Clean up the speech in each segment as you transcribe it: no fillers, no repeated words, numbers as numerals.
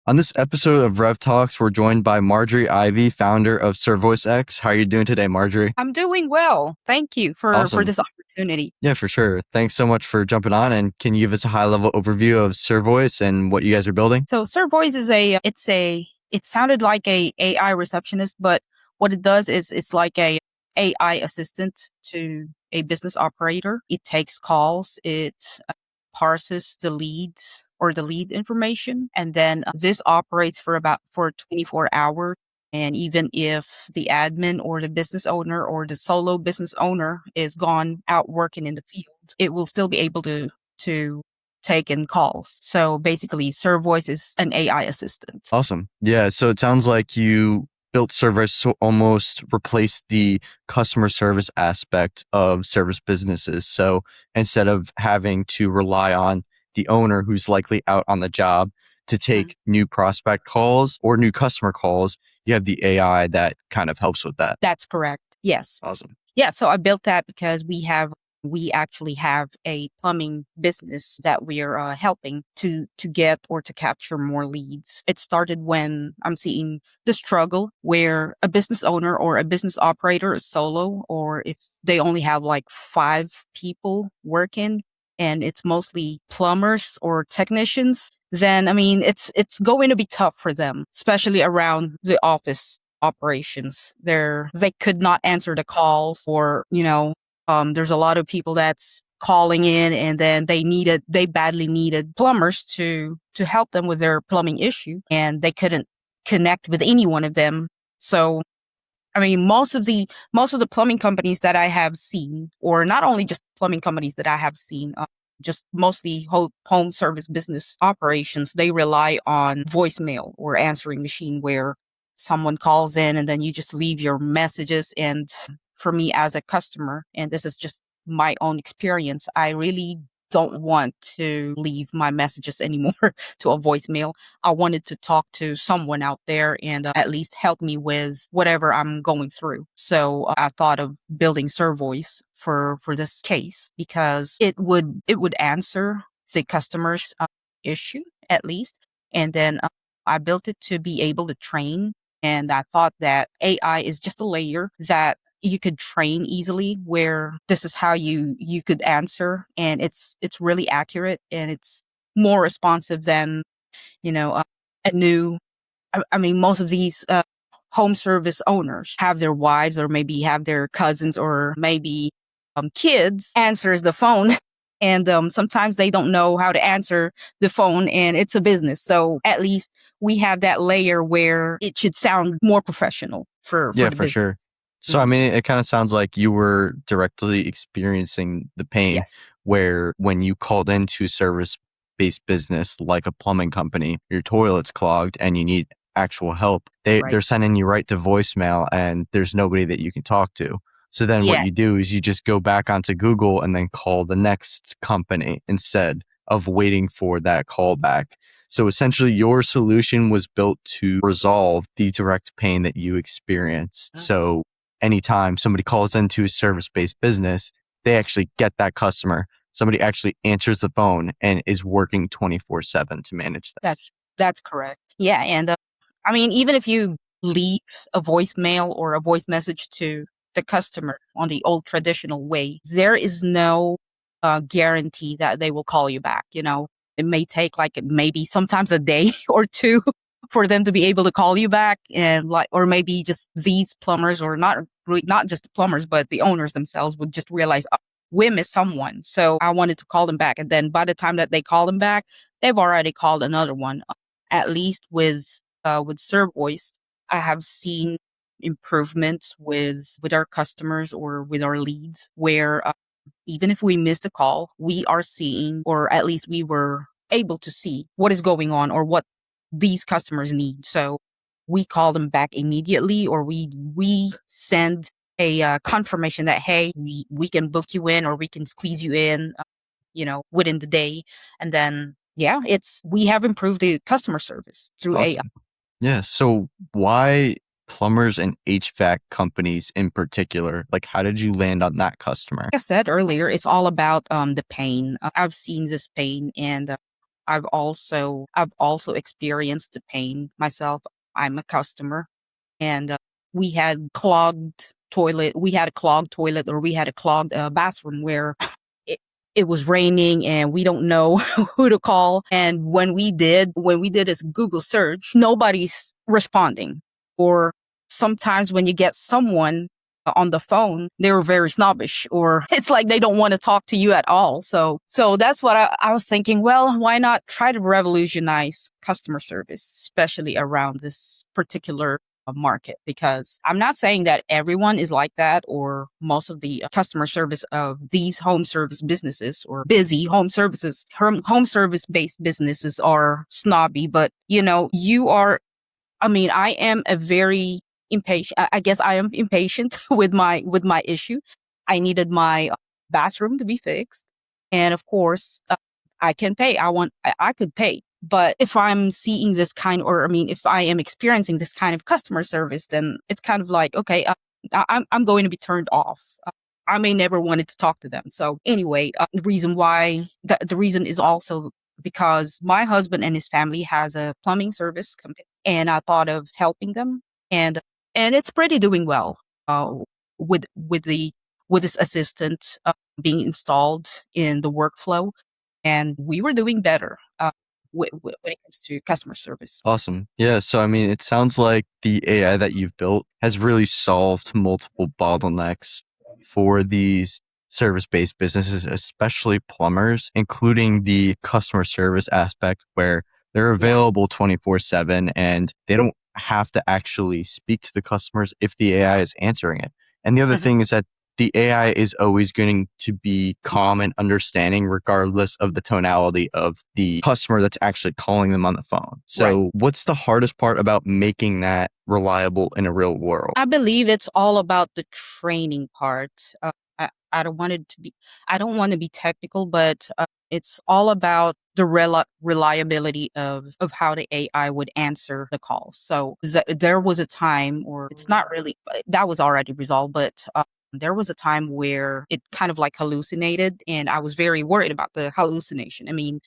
On this episode of RevTalks, we're joined by Marjorie Ivey, founder of ServoiceX. How are you doing today, Marjorie? I'm doing well. Thank you for Awesome. this opportunity. Yeah, for sure. Thanks so much for jumping on. And can you give us a high-level overview of Servoice and what you guys are building? So ServoiceX is it sounded like a AI receptionist, but what it does is it's like a AI assistant to a business operator. It takes calls, it parses the leads or the lead information, and then this operates for 24 hours. And even if the admin or the business owner or the solo business owner is gone out working in the field, it will still be able to take in calls. So basically, ServoiceX is an AI assistant. Awesome. Yeah, so it sounds like you built Servoice to almost replace the customer service aspect of service businesses. So instead of having to rely on the owner who's likely out on the job to Mhm. take new prospect calls or new customer calls, you have the AI that kind of helps with that. That's correct. Yes. Awesome. Yeah, so I built that because we actually have a plumbing business that we're helping to get or to capture more leads. It started when I'm seeing the struggle where a business owner or a business operator is solo, or if they only have like 5 people working and it's mostly plumbers or technicians, then I mean it's going to be tough for them, especially around the office operations. They could not answer the calls, or there's a lot of people that's calling in, and then they badly needed plumbers to help them with their plumbing issue, and they couldn't connect with any one of them. So I mean, most of the plumbing companies that I have seen, or not only just plumbing companies that I have seen, just mostly home service business operations, they rely on voicemail or answering machine where someone calls in and then you just leave your messages. And for me as a customer, and this is just my own experience, I really don't want to leave my messages anymore to a voicemail. I wanted to talk to someone out there and at least help me with whatever I'm going through. So I thought of building ServoiceX for this case because it would answer the customer's issue at least, and then I built it to be able to train. And I thought that AI is just a layer that you could train easily, where this is how you could answer, and it's really accurate and it's more responsive than you know, uh, a new, I mean, most of these home service owners have their wives or maybe have their cousins or maybe kids answers the phone. And sometimes they don't know how to answer the phone, and it's a business. So at least we have that layer where it should sound more professional for Yeah, the for business. sure. So, I Mhm. mean, it kind of sounds like you were directly experiencing the pain Yes, where when you called into a service-based business like a plumbing company, your toilet's clogged and you need actual help. They're right. sending you right to voicemail and there's nobody that you can talk to. So then what Yeah, you do is you just go back onto Google and then call the next company instead of waiting for that call back. So essentially, your solution was built to resolve the direct pain that you experience. So anytime somebody calls into a service-based business, they actually get that customer. Somebody actually answers the phone and is working 24/7 to manage that. that's correct. Yeah, and I mean, even if you leave a voicemail or a voice message to the customer on the old traditional way, there is no guarantee that they will call you back. It may take like maybe sometimes a day or two for them to be able to call you back, and like, or maybe just these plumbers, or not just the plumbers, but the owners themselves would just realize, "Oh, we missed someone, so I wanted to call them back." And then by the time that they call them back, they've already called another one. At least with ServoiceX, I have seen improvements with our customers or with our leads, where even if we missed a call, we are seeing, or at least we were able to see what is going on or what these customers need. So we call them back immediately, or we send a confirmation that, hey, we can book you in or we can squeeze you in, within the day. And then, yeah, we have improved the customer service through AI. Awesome. Yeah. So why plumbers and HVAC companies in particular? Like, how did you land on that customer? Like I said earlier, it's all about the pain. I've seen this pain, and I've also experienced the pain myself. I'm a customer, and we had clogged toilet. We had a clogged toilet, or we had a clogged bathroom where it, it was raining, and we don't know who to call. And when we did this Google search, nobody's responding. Or sometimes when you get someone on the phone, they were very snobbish, or it's like they don't want to talk to you at all. So that's what I was thinking. Well, why not try to revolutionize customer service, especially around this particular market? Because I'm not saying that everyone is like that, or most of the customer service of these home service businesses, or busy home service based businesses are snobby, but you are. I mean, I am a very impatient. I guess I am impatient with my issue. I needed my bathroom to be fixed, and of course, I can pay. I could pay. But if I'm seeing this kind, or I mean, if I am experiencing this kind of customer service, then it's kind of like, okay, I'm going to be turned off. I may never wanted to talk to them. So anyway, the reason is also because my husband and his family has a plumbing service company, and I thought of helping them, and it's pretty doing well. With this assistant being installed in the workflow, and we were doing better when it comes to customer service. Awesome. Yeah. So, I mean, it sounds like the AI that you've built has really solved multiple bottlenecks for these service-based businesses, especially plumbers, including the customer service aspect where they're Yeah. available 24/7 and they don't have to actually speak to the customers if the AI is answering it. And the other Mhm. thing is that the AI is always going to be calm and understanding, regardless of the tonality of the customer that's actually calling them on the phone. Right. So, what's the hardest part about making that reliable in a real world? I believe it's all about the training part. I don't want it to be, I don't want to be technical, but it's all about the reliability of how the AI would answer the call. So there was a time, or it's not really, that was already resolved, but there was a time where it kind of like hallucinated, and I was very worried about the hallucination. I mean,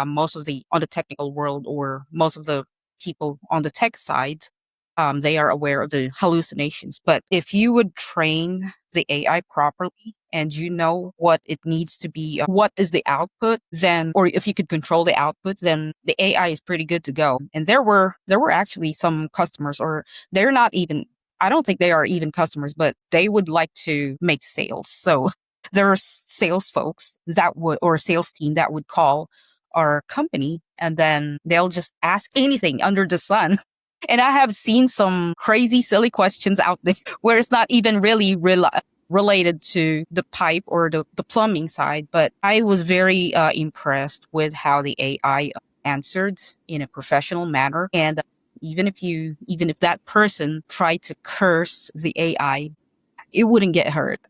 most of the on the technical world, or most of the people on the tech side, they are aware of the hallucinations. But if you would train the AI properly, and you know what it needs to be, what is the output, then, or if you could control the output, then the AI is pretty good to go. And there were actually some customers, or they're not even. I don't think they are even customers, but they would like to make sales. So there are sales folks that would, or a sales team that would call our company, and then they'll just ask anything under the sun. And I have seen some crazy, silly questions out there where it's not even really related to the pipe or the plumbing side. But I was very impressed with how the AI answered in a professional manner. And even if that person tried to curse the AI, it wouldn't get hurt.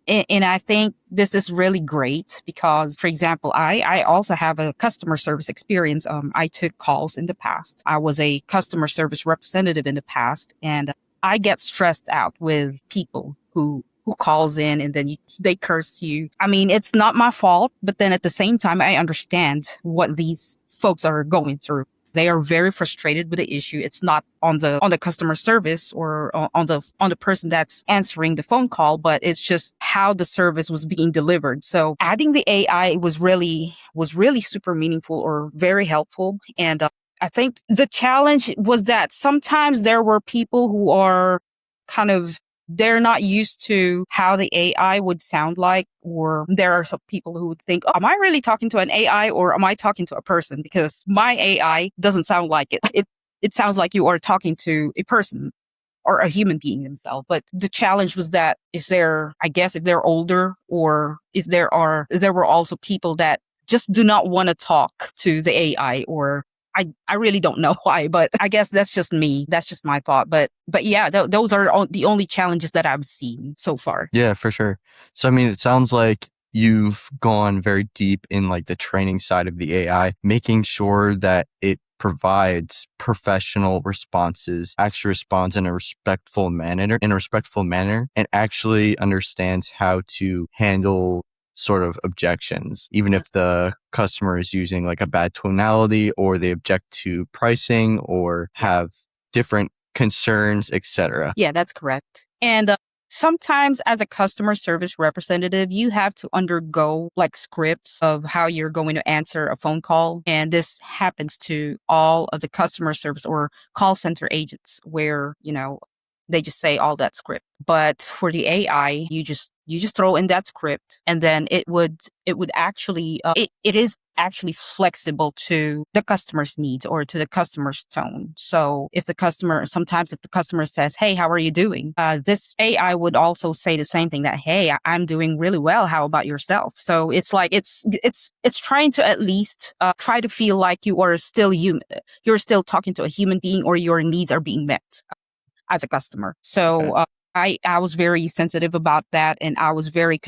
And I think this is really great because, for example, I also have a customer service experience. I took calls in the past. I was a customer service representative in the past, and I get stressed out with people who calls in, and then they curse you. I mean, it's not my fault, but then at the same time, I understand what these folks are going through. They are very frustrated with the issue. It's not on the customer service, or on the person that's answering the phone call, but it's just how the service was being delivered. So adding the AI was really super meaningful, or very helpful. And I think the challenge was that sometimes there were people who are kind of, they're not used to how the AI would sound like, or there are some people who would think, oh, am I really talking to an AI, or am I talking to a person? Because my AI doesn't sound like it. It sounds like you are talking to a person, or a human being themselves. But the challenge was that if they're older, or if there were also people that just do not want to talk to the AI, or I really don't know why, but I guess that's just me. That's just my thought. But yeah, those are the only challenges that I've seen so far. Yeah, for sure. So, I mean, it sounds like you've gone very deep in like the training side of the AI, making sure that it provides professional responses, actually responds in a respectful manner, and actually understands how to handle sort of objections, even if the customer is using like a bad tonality or they object to pricing or have different concerns, etc. Yeah, that's correct. And sometimes as a customer service representative, you have to undergo like scripts of how you're going to answer a phone call. And this happens to all of the customer service or call center agents where, they just say all that script. But for the AI, you just throw in that script and then it would actually it is actually flexible to the customer's needs or to the customer's tone. So if the customer says, "Hey, how are you doing?" This AI would also say the same thing, that, "Hey, I'm doing really well. How about yourself?" So it's like it's trying to at least try to feel like you are still human. You're still talking to a human being, or your needs are being met as a customer. So Okay. I was very sensitive about that, and I was very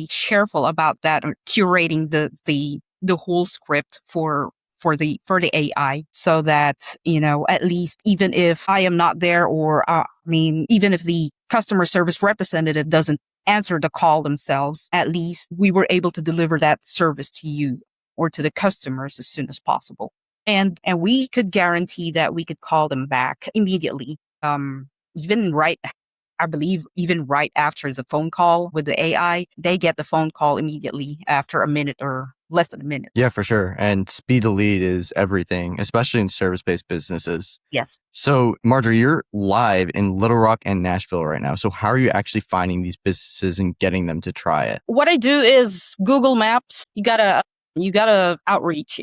careful about that, curating the whole script for the AI, so that at least, even if I am not there, or even if the customer service representative doesn't answer the call themselves, at least we were able to deliver that service to you or to the customers as soon as possible. And we could guarantee that we could call them back immediately. Even right, I believe, even right after the phone call with the AI, they get the phone call immediately after a minute or less than a minute. Yeah, for sure. And speed to lead is everything, especially in service-based businesses. Yes. So, Marjorie, you're live in Little Rock and Nashville right now. So, how are you actually finding these businesses and getting them to try it? What I do is Google Maps. You gotta outreach.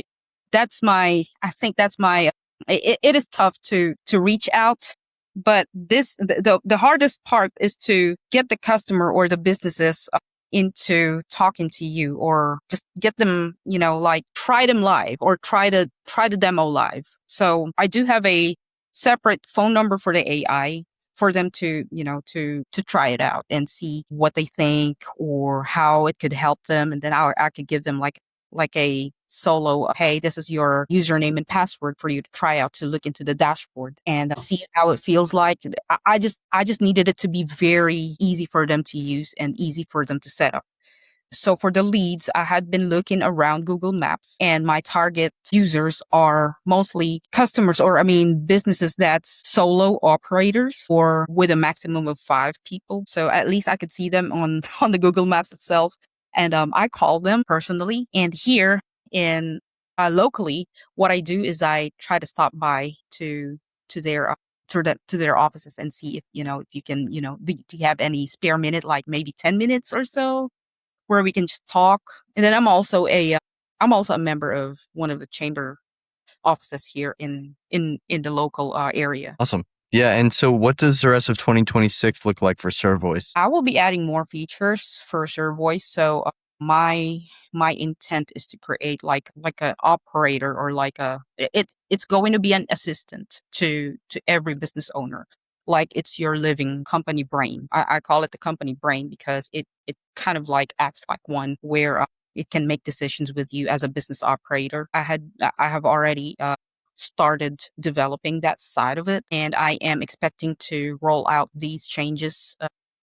I think that's my, it is tough to reach out, but the hardest part is to get the customer or the businesses into talking to you, or just get them, like, try them live, or try the demo live. So I do have a separate phone number for the AI for them to, to try it out and see what they think or how it could help them. And then I could give them like a solo, "Hey, this is your username and password for you to try out, to look into the dashboard and see how it feels like." I just needed it to be very easy for them to use and easy for them to set up. So for the leads, I had been looking around Google Maps, and my target users are mostly customers, or businesses that's solo operators or with a maximum of 5 people. So at least I could see them on on the Google Maps itself. And I call them personally. And here in locally, what I do is I try to stop by to their to their offices and see if you can, do you have any spare minute, like maybe 10 minutes or so, where we can just talk. And then I'm also a member of one of the chamber offices here in the local area. Awesome. Yeah. And so, what does the rest of 2026 look like for ServoiceX? I will be adding more features for ServeVoice. So my intent is to create like an operator, or it's going to be an assistant to every business owner. Like, it's your living company brain. I call it the company brain because it kind of like acts like one, where it can make decisions with you as a business operator. I have already started developing that side of it, and I am expecting to roll out these changes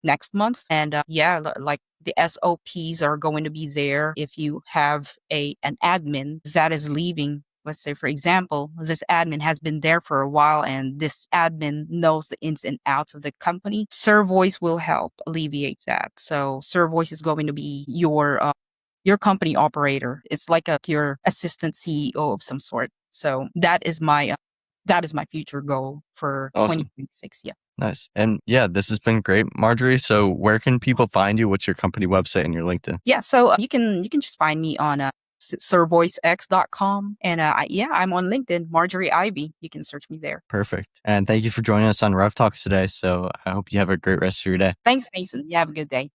next month. And yeah, like, the SOPs are going to be there. If you have an admin that is leaving, let's say, for example, this admin has been there for a while and this admin knows the ins and outs of the company, ServoiceX will help alleviate that. So ServoiceX is going to be your company operator. It's like your assistant CEO of some sort. So that is my future goal for Awesome. 2026. Yeah. Nice. And yeah, this has been great, Marjorie. So, where can people find you? What's your company website and your LinkedIn? Yeah. So you can just find me on ServoiceX.com. And I'm on LinkedIn, Marjorie Ivey. You can search me there. Perfect. And thank you for joining us on RevTalks today. So, I hope you have a great rest of your day. Thanks, Mason. You have a good day.